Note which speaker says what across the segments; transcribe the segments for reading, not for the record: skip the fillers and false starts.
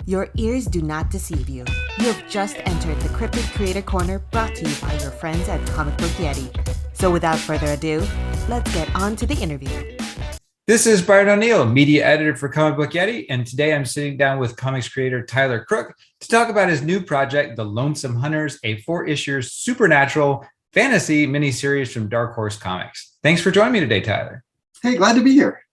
Speaker 1: Your ears do not deceive you. You have just entered the Cryptid Creator Corner brought to you by your friends at Comic Book Yeti. So without further ado, let's get on to the interview.
Speaker 2: This is Byron O'Neal, media editor for Comic Book Yeti, and today I'm sitting down with comics creator Tyler Crook to talk about his new project, The Lonesome Hunters, a 4-issue supernatural fantasy miniseries from Dark Horse Comics. Thanks for joining me today, Tyler.
Speaker 3: Hey, glad to be here.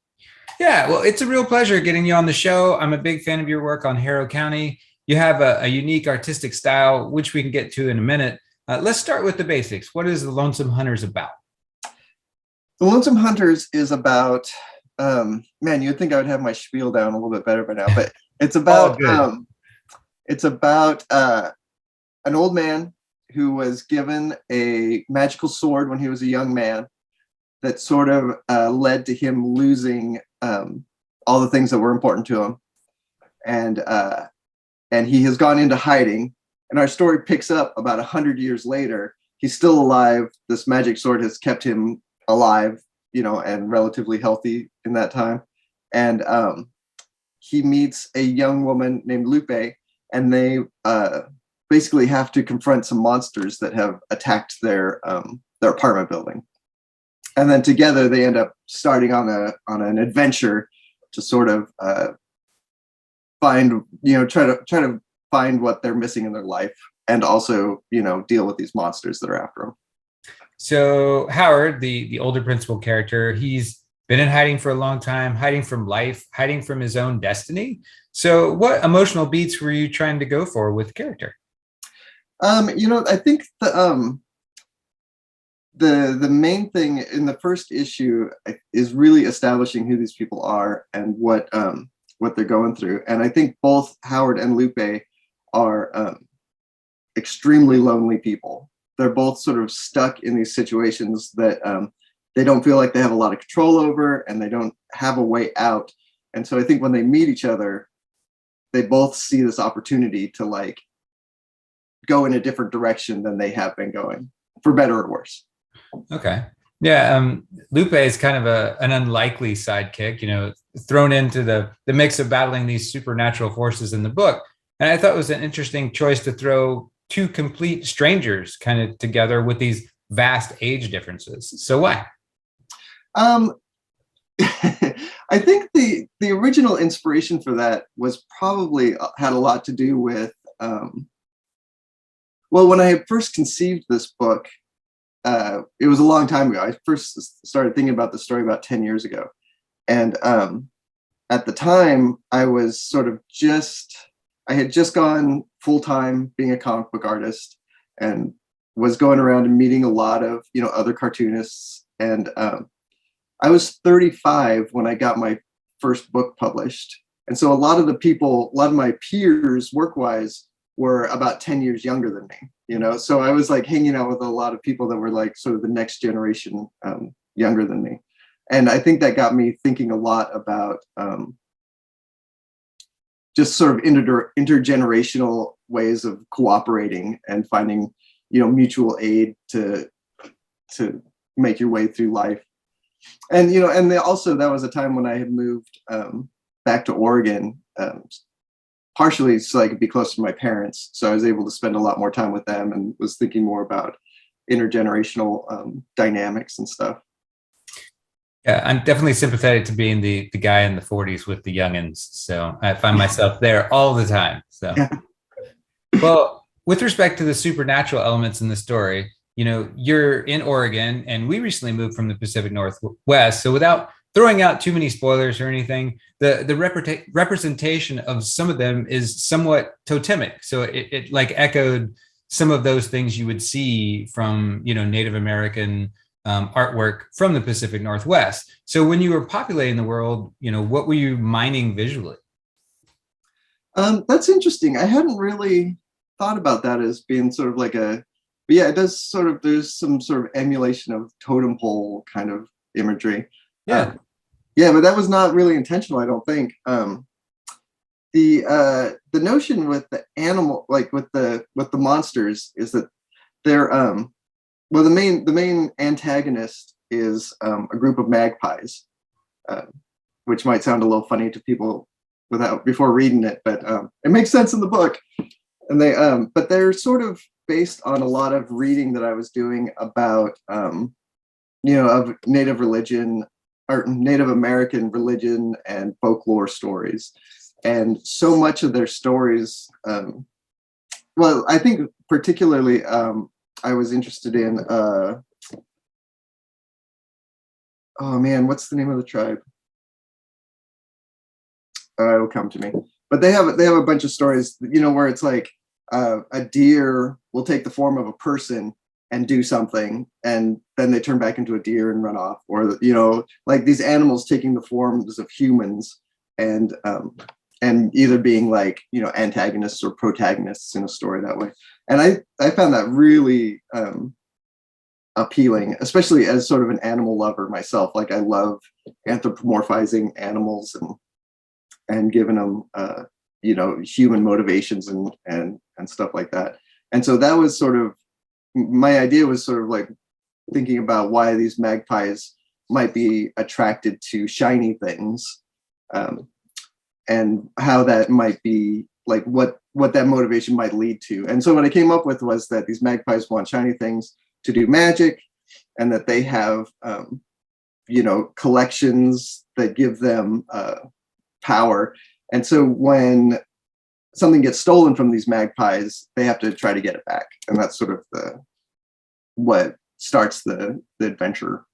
Speaker 2: Yeah, well, it's a real pleasure getting you on the show. I'm a big fan of your work on Harrow County. You have a unique artistic style, which we can get to in a minute. Let's start with the basics. What is The Lonesome Hunters about?
Speaker 3: The Lonesome Hunters is about, man, you'd think I would have my spiel down a little bit better by now, but it's about, an old man who was given a magical sword when he was a young man that sort of led to him losing all the things that were important to him. And he has gone into hiding. And our story picks up about 100 years later. He's still alive. This magic sword has kept him alive, and relatively healthy in that time. And he meets a young woman named Lupe, and they basically have to confront some monsters that have attacked their apartment building. And then together they end up starting on an adventure to sort of find, try to find what they're missing in their life, and also, deal with these monsters that are after them.
Speaker 2: So Howard, the older principal character, he's been in hiding for a long time, hiding from life, hiding from his own destiny. So what emotional beats were you trying to go for with the character?
Speaker 3: I think the main thing in the first issue is really establishing who these people are and what they're going through. And I think both Howard and Lupe are extremely lonely people. They're both sort of stuck in these situations that they don't feel like they have a lot of control over, and they don't have a way out. And so I think when they meet each other, they both see this opportunity to go in a different direction than they have been going, for better or worse.
Speaker 2: Okay. Yeah. Lupe is kind of an unlikely sidekick, thrown into the mix of battling these supernatural forces in the book. And I thought it was an interesting choice to throw two complete strangers kind of together with these vast age differences. So why?
Speaker 3: I think the original inspiration for that was probably had a lot to do with, when I first conceived this book, it was a long time ago. I first started thinking about the story about 10 years ago. And at the time, I was I had just gone full-time being a comic book artist, and was going around and meeting a lot of, other cartoonists. And I was 35 when I got my first book published. And so a lot of my peers work-wise were about 10 years younger than me, so I was hanging out with a lot of people that were sort of the next generation younger than me. And I think that got me thinking a lot about just sort of intergenerational ways of cooperating and finding, mutual aid to make your way through life. And, also that was a time when I had moved back to Oregon, partially so I could be close to my parents. So I was able to spend a lot more time with them, and was thinking more about intergenerational dynamics and stuff.
Speaker 2: Yeah, I'm definitely sympathetic to being the guy in the 40s with the youngins. So I find myself there all the time. So, well, with respect to the supernatural elements in the story, you're in Oregon, and we recently moved from the Pacific Northwest. So without throwing out too many spoilers or anything, the representation of some of them is somewhat totemic. So it echoed some of those things you would see from, Native American artwork from the Pacific Northwest. So when you were populating the world, what were you mining visually?
Speaker 3: That's interesting. I hadn't really thought about that as being sort of but yeah, it does there's some sort of emulation of totem pole kind of imagery.
Speaker 2: Yeah.
Speaker 3: Yeah, but that was not really intentional, I don't think. The notion with the animal, with the monsters, is that they're the main antagonist is a group of magpies, which might sound a little funny to people without before reading it, but it makes sense in the book. And they but they're sort of based on a lot of reading that I was doing about of Native religion or Native American religion and folklore stories. And so much of their stories, well, I think particularly I was interested in oh man, what's the name of the tribe? It'll come to me. But they have a bunch of stories, where it's like a deer will take the form of a person and do something, and then they turn back into a deer and run off, or like these animals taking the forms of humans and either being like antagonists or protagonists in a story that way. And I found that really appealing, especially as sort of an animal lover myself. Like I love anthropomorphizing animals and giving them human motivations and stuff like that. And so that was sort of my idea, was sort of like thinking about why these magpies might be attracted to shiny things, and how that might be like what that motivation might lead to. And so what I came up with was that these magpies want shiny things to do magic, and that they have collections that give them power. And so when something gets stolen from these magpies, they have to try to get it back. And that's sort of what starts the adventure.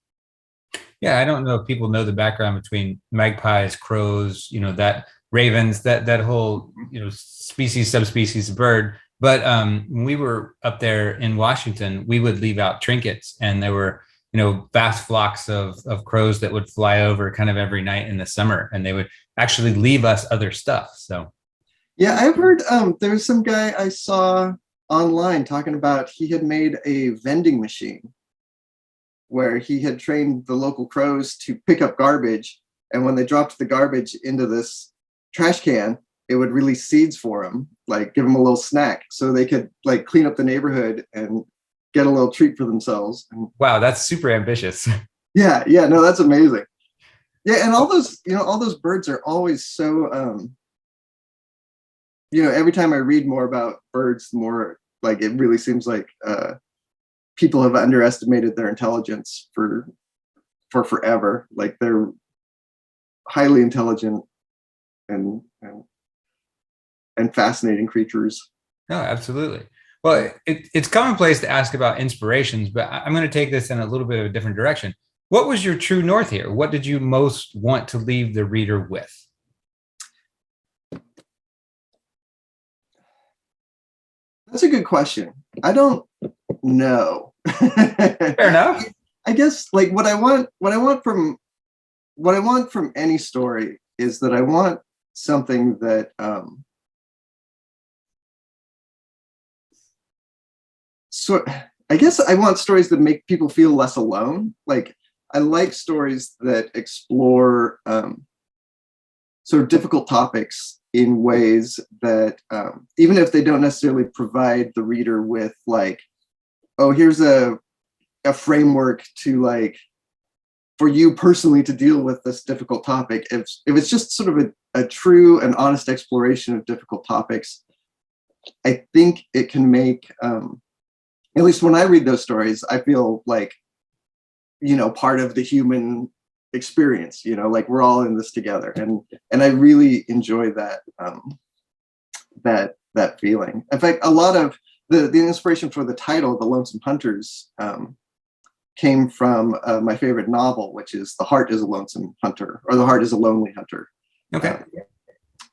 Speaker 2: Yeah, I don't know if people know the background between magpies, crows, that ravens, that whole, species, subspecies of bird. But when we were up there in Washington, we would leave out trinkets, and there were, vast flocks of crows that would fly over kind of every night in the summer, and they would actually leave us other stuff. So,
Speaker 3: yeah, I've heard there was some guy I saw online talking about he had made a vending machine where he had trained the local crows to pick up garbage, and when they dropped the garbage into this trash can, it would release seeds for them, like give them a little snack so they could like clean up the neighborhood and get a little treat for themselves.
Speaker 2: Wow, that's super ambitious.
Speaker 3: Yeah, no, that's amazing. Yeah, and all those birds are always so every time I read more about birds, the more like it really seems like people have underestimated their intelligence for forever. Like they're highly intelligent and fascinating creatures.
Speaker 2: No, absolutely. Well, it's commonplace to ask about inspirations, but I'm going to take this in a little bit of a different direction. What was your true north here? What did you most want to leave the reader with?
Speaker 3: That's a good question. I don't know.
Speaker 2: Fair enough.
Speaker 3: I guess like what I want from any story is that I want something that so I guess I want stories that make people feel less alone. Like I like stories that explore sort of difficult topics in ways that even if they don't necessarily provide the reader with like, oh, here's a framework to like for you personally to deal with this difficult topic. If it's just sort of a true and honest exploration of difficult topics, I think it can make at least when I read those stories, I feel like part of the human experience, like we're all in this together, and I really enjoy that that feeling. In fact, a lot of the inspiration for the title, The Lonesome Hunters, came from my favorite novel, which is The Heart is a Lonesome Hunter, or The Heart is a Lonely Hunter,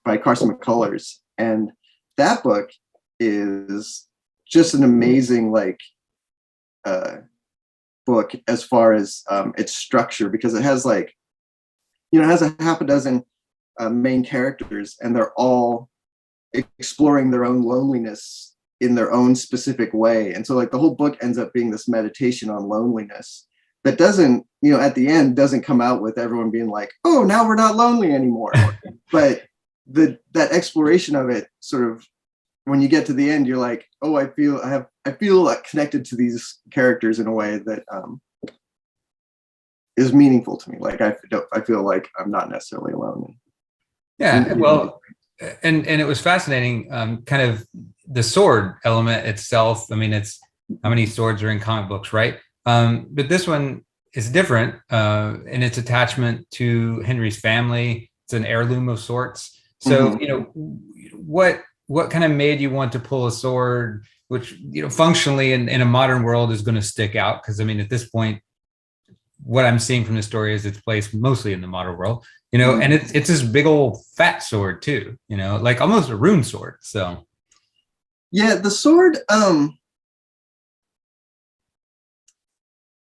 Speaker 3: by Carson McCullers. And that book is just an amazing book as far as its structure, because it has it has a half a dozen main characters, and they're all exploring their own loneliness in their own specific way. And so like the whole book ends up being this meditation on loneliness that doesn't, at the end doesn't come out with everyone being like, oh, now we're not lonely anymore. But that exploration of it sort of, when you get to the end, you're like, oh, I feel like connected to these characters in a way that is meaningful to me. Like I feel like I'm not necessarily alone.
Speaker 2: Yeah, well, and it was fascinating, kind of the sword element itself. I mean, it's how many swords are in comic books, right? But this one is different in its attachment to Henry's family. It's an heirloom of sorts. So, what kind of made you want to pull a sword, which, functionally in a modern world is going to stick out? Because I mean, at this point, what I'm seeing from the story is it's placed mostly in the modern world, and it's this big old fat sword too, like almost a rune sword. So
Speaker 3: yeah, the sword,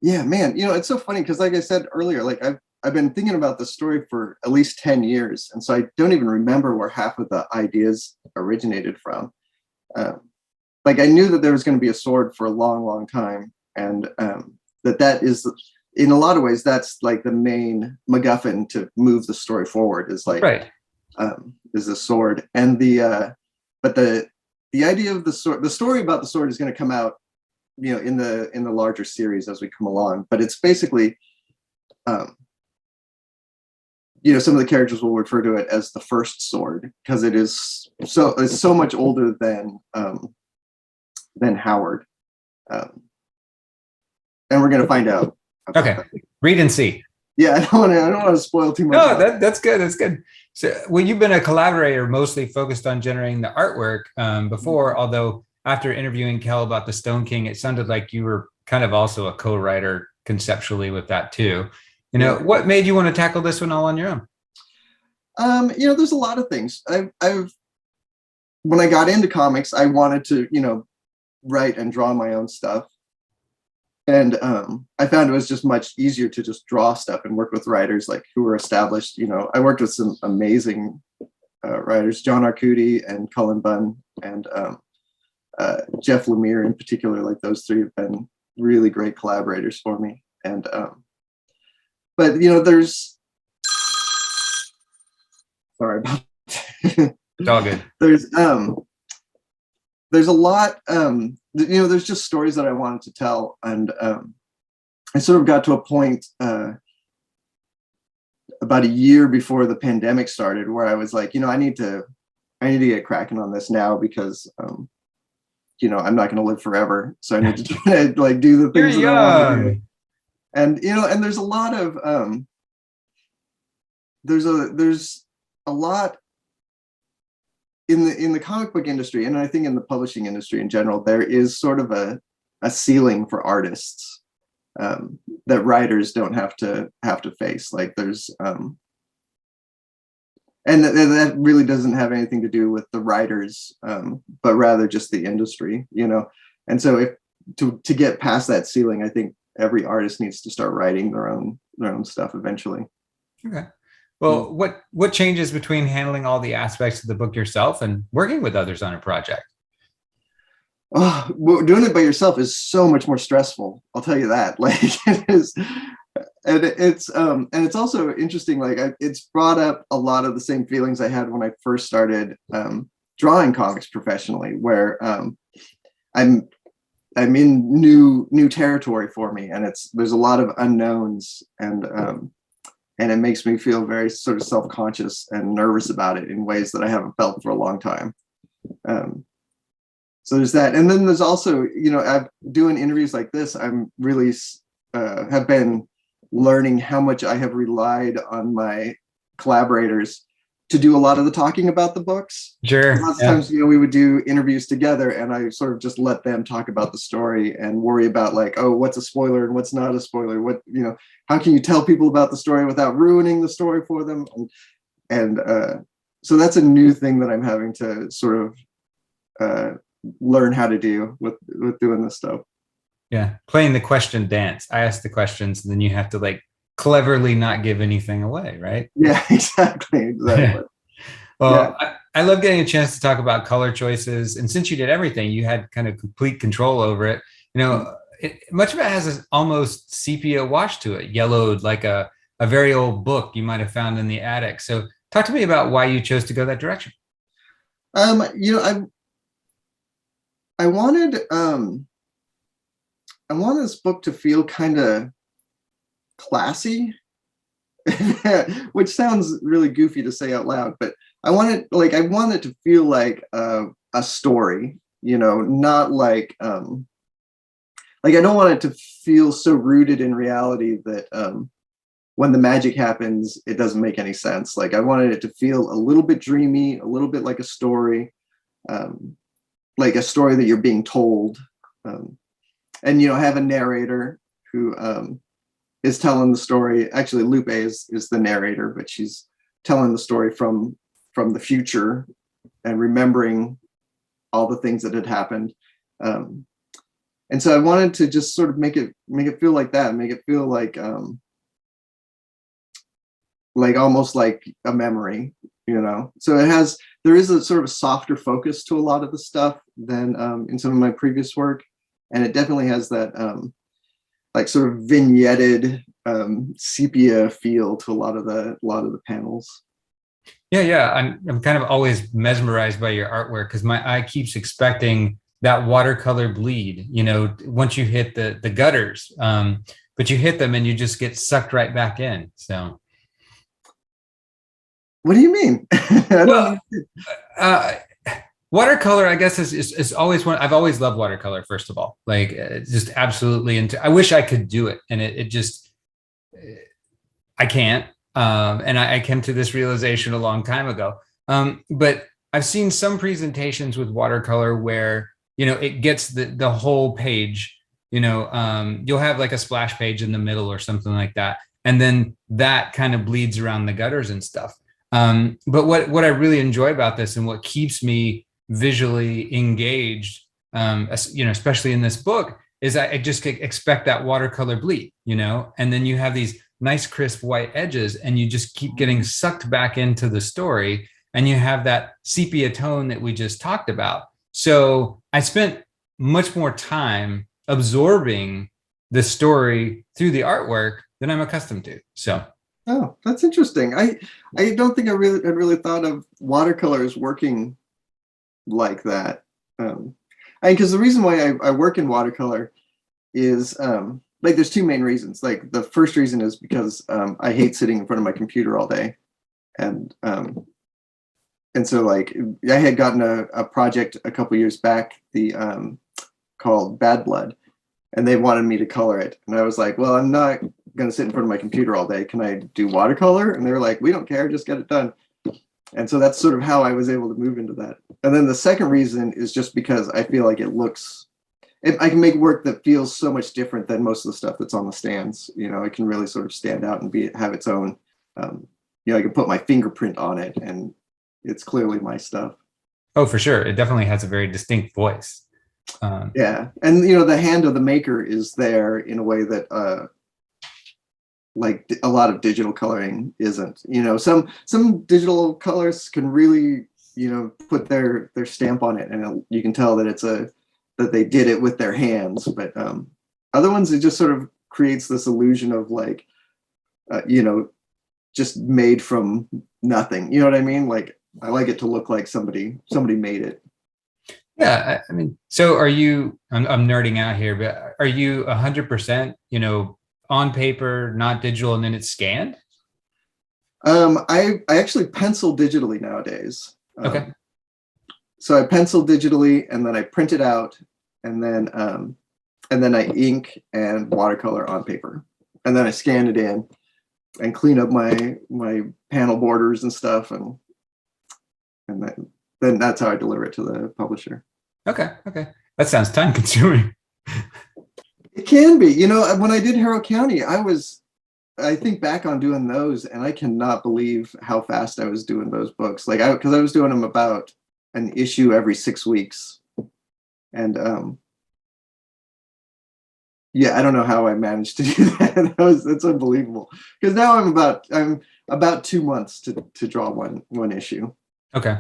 Speaker 3: yeah, man, it's so funny because, like I said earlier, like I've been thinking about the story for at least 10 years, and so I don't even remember where half of the ideas originated from. Like I knew that there was going to be a sword for a long, long time, and that is, in a lot of ways, that's like the main MacGuffin to move the story forward. Is like,
Speaker 2: right,
Speaker 3: is the sword, and but the idea of the sword, the story about the sword is going to come out, in the larger series as we come along. But it's basically, some of the characters will refer to it as the first sword because it's so much older than Howard, and we're going to find out.
Speaker 2: Okay, read and see.
Speaker 3: Yeah, I don't want to spoil too much.
Speaker 2: No, that's good. That's good. So, well, you've been a collaborator, mostly focused on generating the artwork before. Although after interviewing Kel about the Stone King, it sounded like you were kind of also a co-writer conceptually with that too. What made you want to tackle this one all on your own?
Speaker 3: There's a lot of things. I've when I got into comics, I wanted to, write and draw my own stuff. And I found it was just much easier to just draw stuff and work with writers like who were established. I worked with some amazing writers, John Arcudi and Cullen Bunn and Jeff Lemire in particular. Like those three have been really great collaborators for me. And but there's, sorry about that.
Speaker 2: It's all good.
Speaker 3: There's a lot, there's just stories that I wanted to tell. And I sort of got to a point about a year before the pandemic started where I was like, I need to get cracking on this now because, I'm not going to live forever. So I need to try to like do the things that I want to do. And, and there's a lot of, there's a lot in the comic book industry, and I think in the publishing industry in general, there is sort of a ceiling for artists that writers don't have to face. Like there's and that really doesn't have anything to do with the writers, but rather just the industry, And so if to get past that ceiling, I think every artist needs to start writing their own stuff eventually.
Speaker 2: Okay. Well, what changes between handling all the aspects of the book yourself and working with others on a project?
Speaker 3: Oh, well, doing it by yourself is so much more stressful. I'll tell you that. Like it is, and it's also interesting. Like it's brought up a lot of the same feelings I had when I first started drawing comics professionally, where I'm in new territory for me, and there's a lot of unknowns, and it makes me feel very sort of self-conscious and nervous about it in ways that I haven't felt for a long time. So there's that. And then there's also, doing interviews like this, I'm really have been learning how much I have relied on my collaborators to do a lot of the talking about the books.
Speaker 2: Sure.
Speaker 3: Lots of times, we would do interviews together and I sort of just let them talk about the story and worry about like, oh, what's a spoiler and what's not a spoiler? What, how can you tell people about the story without ruining the story for them? And so that's a new thing that I'm having to sort of learn how to do with doing this stuff.
Speaker 2: Yeah. Playing the question dance. I ask the questions and then you have to like cleverly not give anything away, right?
Speaker 3: Yeah, exactly.
Speaker 2: Yeah. Well, yeah. I love getting a chance to talk about color choices. And since you did everything, you had kind of complete control over it. Much of it has this almost sepia wash to it, yellowed like a very old book you might have found in the attic. So talk to me about why you chose to go that direction.
Speaker 3: I wanted this book to feel kind of classy, which sounds really goofy to say out loud, but I want it to feel like a story, not like I don't want it to feel so rooted in reality that when the magic happens, it doesn't make any sense. Like I wanted it to feel a little bit dreamy, a little bit like a story that you're being told, and have a narrator who is telling the story. Actually, Lupe is the narrator, but she's telling the story from the future and remembering all the things that had happened. And so I wanted to just sort of make it feel like that, make it feel like almost like a memory, So there is a sort of a softer focus to a lot of the stuff than in some of my previous work, and it definitely has that sort of vignetted sepia feel to a lot of the panels.
Speaker 2: Yeah. I'm kind of always mesmerized by your artwork because my eye keeps expecting that watercolor bleed, once you hit the gutters, but you hit them and you just get sucked right back in. So.
Speaker 3: What do you mean?
Speaker 2: Watercolor, I guess, is always one. I've always loved watercolor. First of all, just absolutely I wish I could do it, and it just I can't. And I came to this realization a long time ago. But I've seen some presentations with watercolor where it gets the whole page. You'll have like a splash page in the middle or something like that, and then that kind of bleeds around the gutters and stuff. But what I really enjoy about this and what keeps me visually engaged, especially in this book, is I just expect that watercolor bleed, and then you have these nice crisp white edges and you just keep getting sucked back into the story, and you have that sepia tone that we just talked about. So I spent much more time absorbing the story through the artwork than I'm accustomed to. So.
Speaker 3: Oh, that's interesting. I don't think I really thought of watercolor as working like that. Because the reason why I work in watercolor is there's two main reasons. Like the first reason is because I hate sitting in front of my computer all day, and so I had gotten a project a couple years back, called Bad Blood, and they wanted me to color it, and I was like, well, I'm not going to sit in front of my computer all day. Can I do watercolor? And they were like, we don't care, just get it done. And so that's sort of how I was able to move into that. And then the second reason is just because I feel like I can make work that feels so much different than most of the stuff that's on the stands. It can really sort of stand out and have its own, I can put my fingerprint on it and it's clearly my stuff.
Speaker 2: Oh, for sure. It definitely has a very distinct voice.
Speaker 3: Yeah. And, the hand of the maker is there in a way that, like a lot of digital coloring isn't. Some digital colors can really, put their stamp on it, and you can tell that that they did it with their hands. But other ones, it just sort of creates this illusion of just made from nothing. You know what I mean? Like I like it to look like somebody made it.
Speaker 2: Yeah, I mean, so are you? I'm nerding out here, but are you 100%? On paper, not digital, and then it's scanned?
Speaker 3: I actually pencil digitally nowadays.
Speaker 2: Okay.
Speaker 3: So I pencil digitally, and then I print it out, and then I ink and watercolor on paper, and then I scan it in and clean up my panel borders and stuff, and then that's how I deliver it to the publisher.
Speaker 2: Okay. That sounds time consuming.
Speaker 3: It can be. When I did Harrow County, I think back on doing those, and I cannot believe how fast I was doing those books. Because I was doing them about an issue every 6 weeks. And I don't know how I managed to do that. It's unbelievable. Because now I'm about 2 months to draw one issue.
Speaker 2: Okay.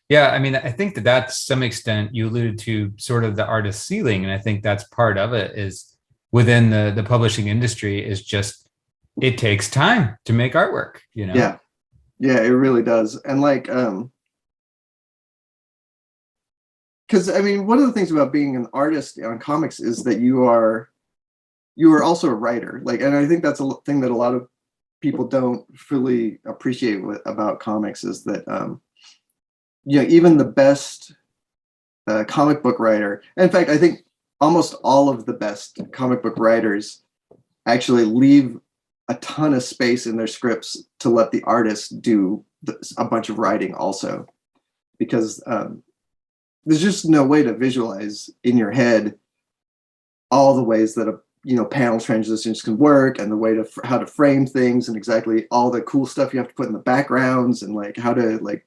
Speaker 2: Yeah, I mean, I think that to some extent you alluded to sort of the artist ceiling, and I think that's part of it is within the publishing industry is just it takes time to make artwork,
Speaker 3: Yeah, it really does, and because I mean, one of the things about being an artist on comics is that you are also a writer, and I think that's a thing that a lot of people don't fully appreciate about comics is that even the best comic book writer, in fact, I think almost all of the best comic book writers actually leave a ton of space in their scripts to let the artist do a bunch of writing also, because there's just no way to visualize in your head all the ways that panel transitions can work, and the way to how to frame things, and exactly all the cool stuff you have to put in the backgrounds, and like how to like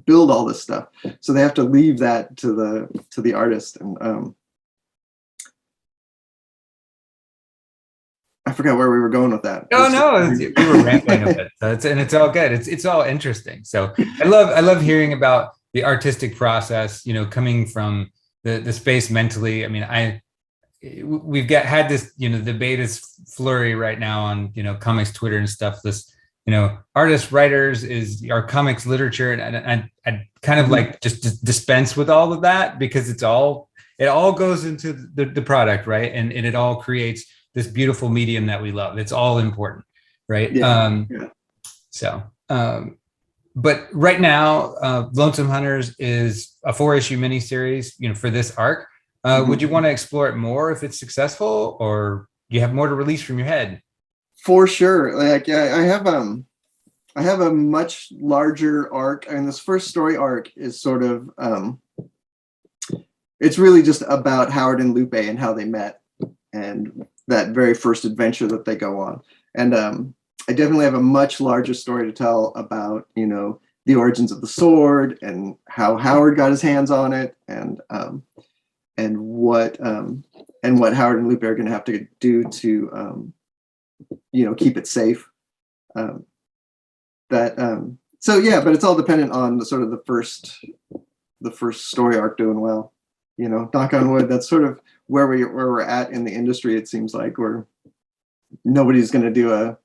Speaker 3: build all this stuff. So they have to leave that to the artist. And I forgot where we were going with that.
Speaker 2: No, we were rambling a bit. So it's all good. It's all interesting. So I love hearing about the artistic process, coming from the space mentally. I mean, we've had this, debate is flurry right now on, comics Twitter and stuff. This, artists, writers is our comics literature. And I kind of like just dispense with all of that, because it all goes into the product, right? And it all creates this beautiful medium that we love. It's all important, right?
Speaker 3: Yeah.
Speaker 2: But right now, Lonesome Hunters is a 4-issue miniseries, for this arc. Would you want to explore it more if it's successful, or do you have more to release from your head?
Speaker 3: For sure. Like, I have a much larger arc. I mean, this first story arc is sort of, it's really just about Howard and Lupe and how they met, and that very first adventure that they go on. And I definitely have a much larger story to tell about, the origins of the sword, and how Howard got his hands on it, and what Howard and Lupe are going to have to do to, keep it safe. So yeah, but it's all dependent on the first story arc doing well. Knock on wood. That's sort of where we're at in the industry. It seems like nobody's going to do a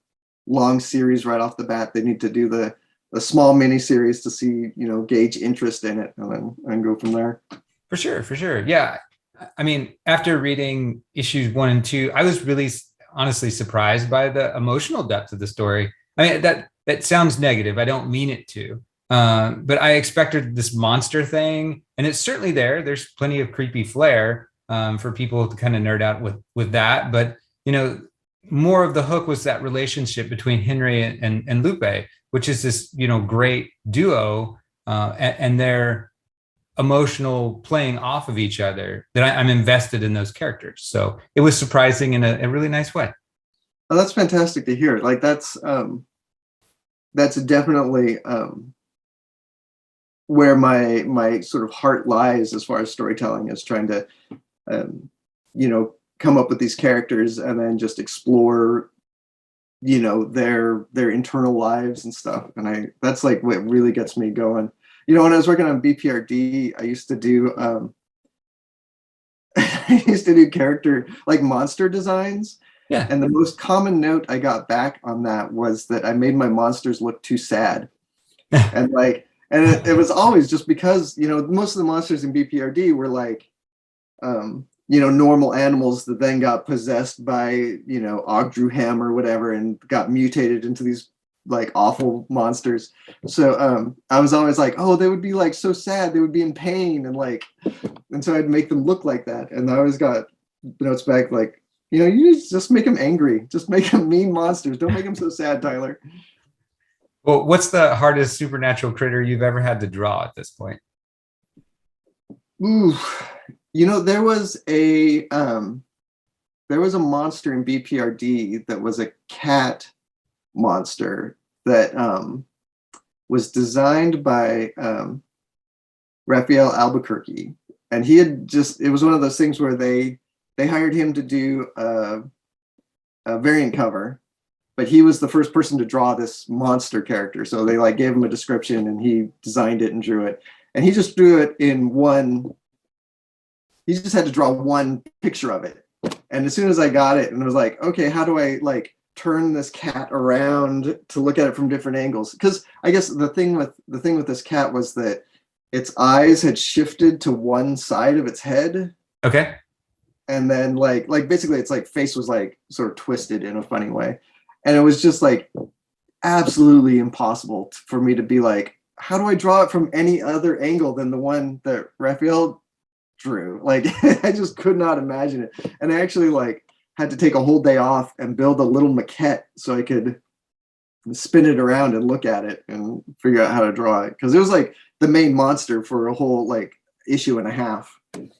Speaker 3: long series right off the bat. They need to do the small mini series to see, gauge interest in it, and go from there.
Speaker 2: For sure. Yeah. I mean, after reading issues 1 and 2, I was really honestly surprised by the emotional depth of the story. I mean, that sounds negative. I don't mean it to. But I expected this monster thing, and it's certainly there. There's plenty of creepy flair for people to kind of nerd out with that. But, more of the hook was that relationship between Henry and Lupe, which is this, great duo, and their emotional playing off of each other, that I'm invested in those characters. So it was surprising in a really nice way.
Speaker 3: Oh, that's fantastic to hear. Like that's definitely where my sort of heart lies as far as storytelling, is trying to, come up with these characters and then just explore, their internal lives and stuff. And that's like what really gets me going. When I was working on BPRD, I used to do character like monster designs.
Speaker 2: Yeah.
Speaker 3: And the most common note I got back on that was that I made my monsters look too sad. And it was always just because, most of the monsters in BPRD were like, normal animals that then got possessed by, Ogdruhem or whatever, and got mutated into these like awful monsters. So I was always like, oh, they would be like so sad, they would be in pain, and so I'd make them look like that. And I always got notes back like, you just make them angry, just make them mean monsters, don't make them so sad, Tyler.
Speaker 2: Well, what's the hardest supernatural critter you've ever had to draw at this point?
Speaker 3: Ooh, there was a monster in BPRD that was a cat monster that was designed by Raphael Albuquerque, and it was one of those things where they hired him to do a variant cover, but he was the first person to draw this monster character. So they like gave him a description, and he designed it and drew it, and he just drew it in one. He just had to draw one picture of it, and as soon as I got it, and I was like, okay, how do I like turn this cat around to look at it from different angles? Because I guess the thing with this cat was that its eyes had shifted to one side of its head.
Speaker 2: Okay.
Speaker 3: And then like basically its like face was like sort of twisted in a funny way. And it was just like, absolutely impossible for me to be like, how do I draw it from any other angle than the one that Raphael drew? Like, I just could not imagine it. And I actually like had to take a whole day off and build a little maquette so I could spin it around and look at it and figure out how to draw it. Because it was like the main monster for a whole like issue and a half.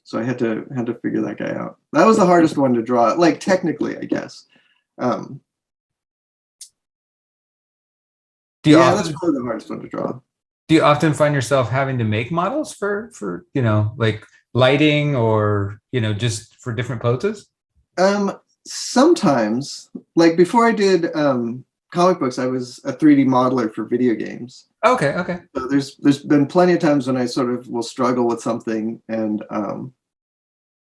Speaker 3: So I had to figure that guy out. That was the hardest one to draw, like technically, I guess. That's probably the hardest one to draw.
Speaker 2: Do you often find yourself having to make models for like lighting or just for different poses?
Speaker 3: Sometimes, like before I did comic books, I was a 3D modeler for video games.
Speaker 2: Okay.
Speaker 3: So there's been plenty of times when I sort of will struggle with something and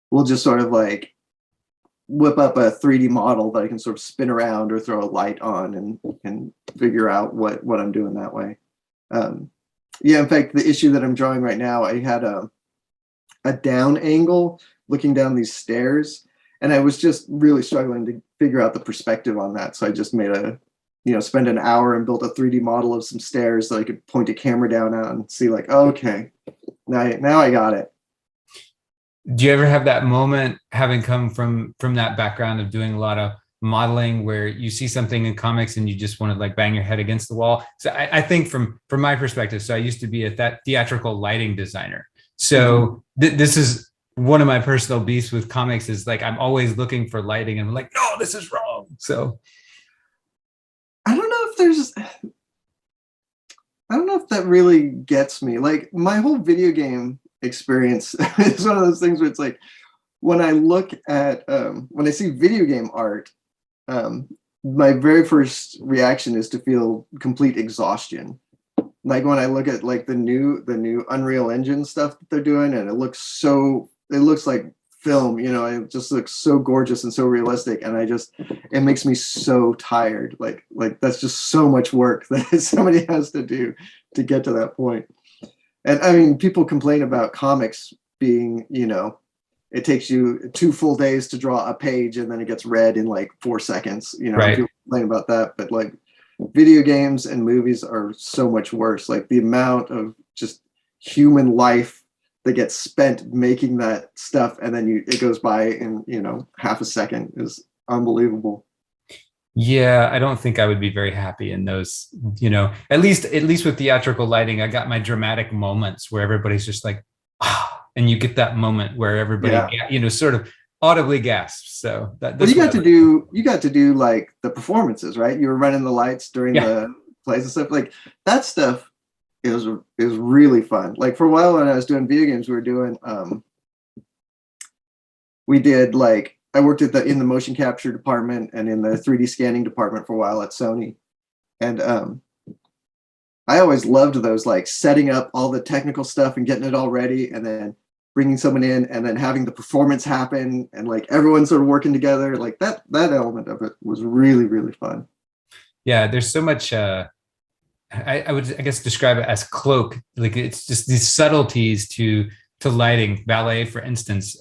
Speaker 3: we'll just sort of like whip up a 3D model that I can sort of spin around or throw a light on and figure out what I'm doing that way. In fact, the issue that I'm drawing right now, I had a down angle looking down these stairs, and I was just really struggling to figure out the perspective on that. So I just made spend an hour and built a 3D model of some stairs that I could point a camera down at and see like, oh, okay, now I got it.
Speaker 2: Do you ever have that moment, having come from that background of doing a lot of modeling, where you see something in comics and you just want to like bang your head against the wall? So I think from my perspective, so I used to be a theatrical lighting designer. So this is one of my personal beefs with comics, is like I'm always looking for lighting and I'm like, no, this is wrong. So
Speaker 3: I don't know if that really gets me. Like my whole video game experience is one of those things where it's like, when I look at when I see video game art, my very first reaction is to feel complete exhaustion. Like when I look at like the new Unreal Engine stuff that they're doing, and it looks like film, it just looks so gorgeous and so realistic, and it makes me so tired. Like that's just so much work that somebody has to do to get to that point. And I mean, people complain about comics being, it takes you 2 full days to draw a page and then it gets read in like 4 seconds.
Speaker 2: Right.
Speaker 3: People complain about that, but like video games and movies are so much worse. Like the amount of just human life that gets spent making that stuff, and then it goes by in half a second, is unbelievable.
Speaker 2: Yeah, I don't think I would be very happy in those, at least with theatrical lighting. I got my dramatic moments where everybody's just like, and you get that moment where everybody, sort of audibly gasps. So
Speaker 3: you got to do like the performances, right? You were running the lights during the plays and stuff. Like that stuff is really fun. Like for a while when I was doing video games, I worked in the motion capture department and in the 3D scanning department for a while at Sony. And I always loved those, like setting up all the technical stuff and getting it all ready, and then bringing someone in and then having the performance happen, and like everyone sort of working together. Like that element of it was really, really fun.
Speaker 2: Yeah, there's so much, I would, I guess, describe it as cloak. Like it's just these subtleties to lighting. Ballet, for instance,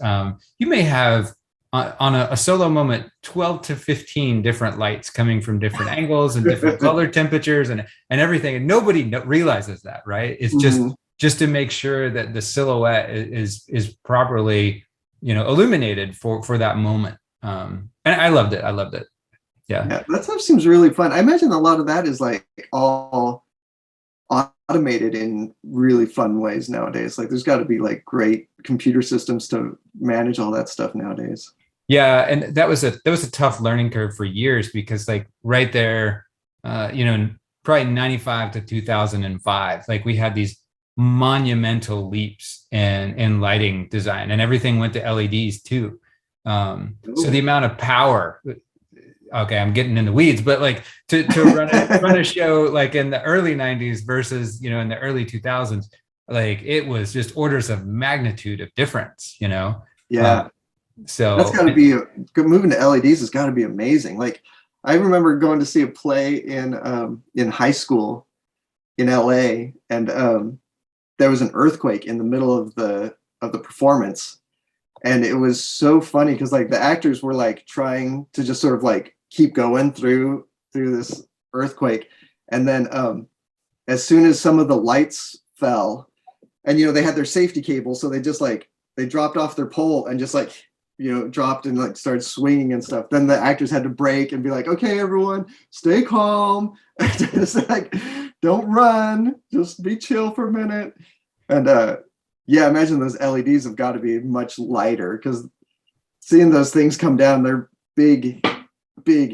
Speaker 2: you may have on a solo moment 12 to 15 different lights coming from different angles and different color temperatures and everything, and nobody realizes that, right? It's just to make sure that the silhouette is properly illuminated for that moment. And I loved it. Yeah, that
Speaker 3: stuff seems really fun. I imagine a lot of that is like all automated in really fun ways nowadays. Like there's got to be like great computer systems to manage all that stuff nowadays.
Speaker 2: Yeah, and that was a tough learning curve for years, because like right there, probably 95 to 2005, like we had these monumental leaps in lighting design, and everything went to LEDs too. So the amount of power, okay, I'm getting in the weeds, but like to run a show like in the early 90s versus in the early 2000s, like it was just orders of magnitude of difference. So
Speaker 3: that's got to be moving to LEDs has got to be amazing. Like I remember going to see a play in high school in LA, and there was an earthquake in the middle of the performance, and it was so funny because like the actors were like trying to just sort of like keep going through this earthquake, And then as soon as some of the lights fell, and they had their safety cable, so they just they dropped off their pole and just dropped and started swinging and stuff. Then the actors had to break and be like, okay, everyone, stay calm. Just don't run, just be chill for a minute. And imagine those LEDs have got to be much lighter, because seeing those things come down, they're big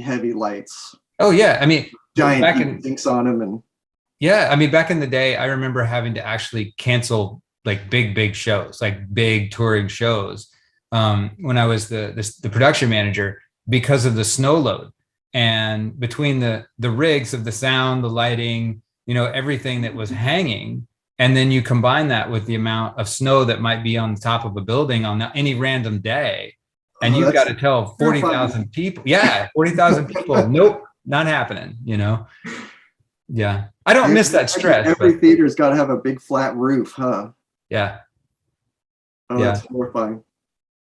Speaker 3: heavy lights.
Speaker 2: Oh yeah, I mean,
Speaker 3: giant things on them. And
Speaker 2: yeah, I mean, back in the day, I remember having to actually cancel big shows, big touring shows, when I was the production manager, because of the snow load. And between the rigs of the sound, the lighting, everything that was hanging, and then you combine that with the amount of snow that might be on the top of a building on any random day, and you've got to tell 40,000 people, 40,000 people, nope, not happening, Yeah. I don't miss that stress.
Speaker 3: Every theater's got to have a big flat roof, huh?
Speaker 2: Yeah.
Speaker 3: Oh, yeah. That's horrifying.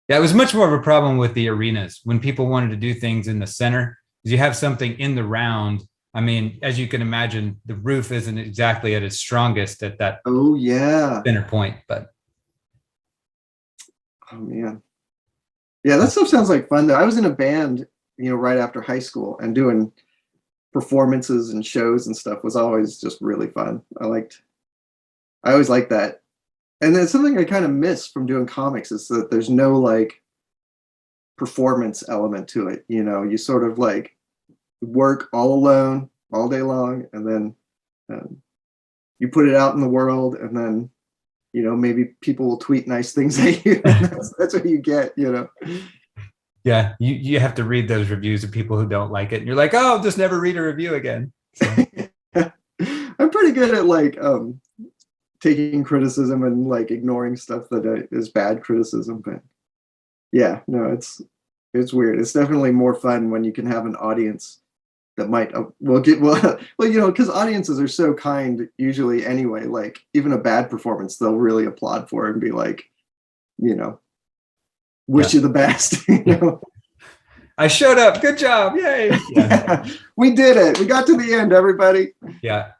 Speaker 2: Yeah, it was much more of a problem with the arenas when people wanted to do things in the center, because you have something in the round. I mean, as you can imagine, the roof isn't exactly at its strongest at that center point, but.
Speaker 3: Oh, man. Yeah, that stuff sounds like fun, though. I was in a band, right after high school, and doing performances and shows and stuff was always just really fun. I always liked that. And then something I kind of miss from doing comics is that there's no performance element to it. You sort of work all alone all day long, and then you put it out in the world, and then maybe people will tweet nice things at you. That's what you get.
Speaker 2: Yeah, you have to read those reviews of people who don't like it, and you're like, oh, I'll just never read a review again. So.
Speaker 3: I'm pretty good at taking criticism and ignoring stuff that is bad criticism, but yeah, no, it's weird. It's definitely more fun when you can have an audience that might because audiences are so kind usually anyway. Even a bad performance, they'll really applaud for it and be like, wish you the best.
Speaker 2: I showed up. Good job. Yay.
Speaker 3: Yeah. We did it. We got to the end, everybody.
Speaker 2: Yeah.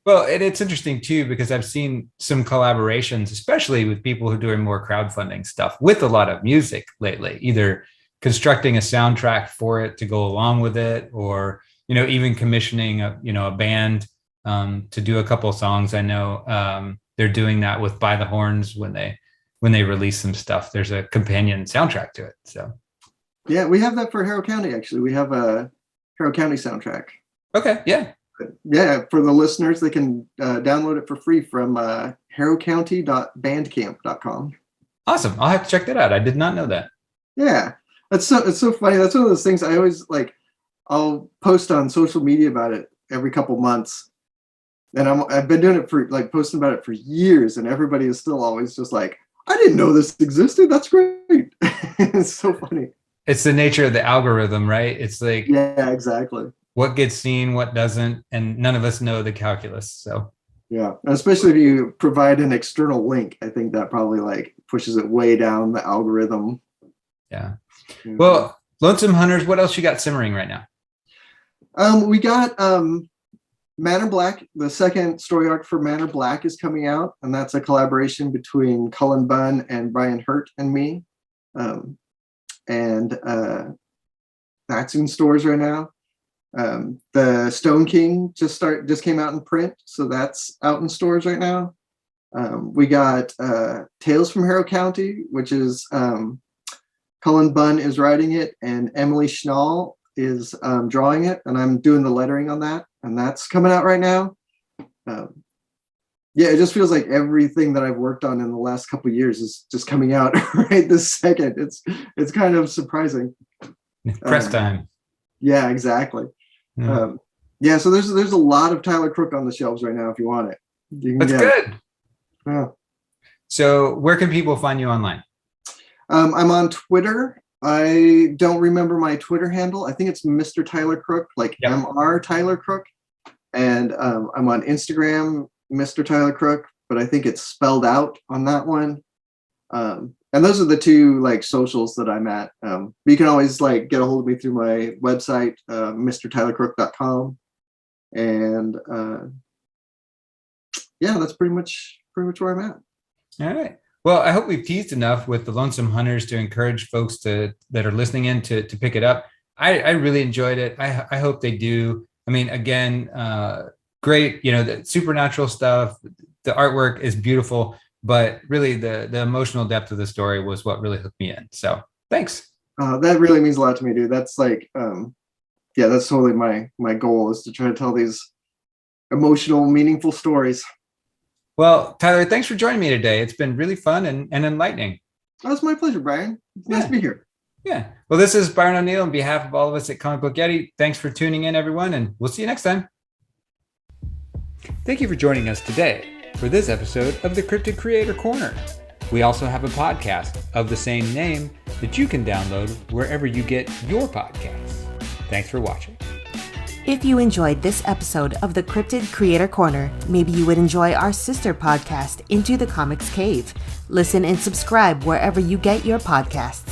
Speaker 2: Well, it's interesting too, because I've seen some collaborations, especially with people who are doing more crowdfunding stuff with a lot of music lately, either constructing a soundtrack for it to go along with it, or, even commissioning a band to do a couple of songs. I know they're doing that with By the Horns when they release some stuff. There's a companion soundtrack to it. So
Speaker 3: yeah, we have that for Harrow County. Actually, we have a Harrow County soundtrack.
Speaker 2: Okay. Yeah.
Speaker 3: For the listeners, they can download it for free from harrowcounty.bandcamp.com.
Speaker 2: Awesome. I'll have to check that out. I did not know that.
Speaker 3: Yeah, it's so funny. That's one of those things I always I'll post on social media about it every couple months, and I've been doing it for posting about it for years, and everybody is still always just I didn't know this existed. That's great. It's so funny.
Speaker 2: It's the nature of the algorithm, right? It's
Speaker 3: yeah, exactly.
Speaker 2: What gets seen, what doesn't, and none of us know the calculus. So
Speaker 3: yeah, especially if you provide an external link, I think that probably pushes it way down the algorithm.
Speaker 2: Yeah. Well, Lonesome Hunters, what else you got simmering right now?
Speaker 3: We got Manor Black. The second story arc for Manor Black is coming out, and that's a collaboration between Cullen Bunn and Brian Hurt and me. And that's in stores right now. The Stone King just came out in print, so that's out in stores right now. We got Tales from Harrow County, which is Cullen Bunn is writing it, and Emily Schnall is drawing it, and I'm doing the lettering on that, and that's coming out right now. Yeah, it just feels like everything that I've worked on in the last couple of years is just coming out right this second. It's kind of surprising.
Speaker 2: Press time.
Speaker 3: Yeah, exactly. Yeah, so there's a lot of Tyler Crook on the shelves right now if you want it.
Speaker 2: That's good.
Speaker 3: Yeah.
Speaker 2: So where can people find you online?
Speaker 3: I'm on Twitter. I don't remember my Twitter handle. I think it's Mr. Tyler Crook, MR Tyler Crook. And I'm on Instagram, Mr. Tyler Crook, but I think it's spelled out on that one. And those are the two socials that I'm at. But you can always get a hold of me through my website, mrtylercrook.com. And yeah, that's pretty much where I'm at.
Speaker 2: All right. Well, I hope we've teased enough with the Lonesome Hunters to encourage folks that are listening in to pick it up. I really enjoyed it. I hope they do. I mean, again, great, the supernatural stuff, the artwork is beautiful, but really the emotional depth of the story was what really hooked me in. So thanks.
Speaker 3: That really means a lot to me, dude. That's like, that's totally my goal, is to try to tell these emotional, meaningful stories.
Speaker 2: Well, Tyler, thanks for joining me today. It's been really fun and enlightening.
Speaker 3: Oh, it's my pleasure, Brian. It's nice to be here.
Speaker 2: Yeah. Well, this is Byron O'Neal on behalf of all of us at Comic Book Yeti. Thanks for tuning in, everyone, and we'll see you next time. Thank you for joining us today for this episode of the Cryptid Creator Corner. We also have a podcast of the same name that you can download wherever you get your podcasts. Thanks for watching.
Speaker 1: If you enjoyed this episode of the Cryptid Creator Corner, maybe you would enjoy our sister podcast, Into the Comics Cave. Listen and subscribe wherever you get your podcasts.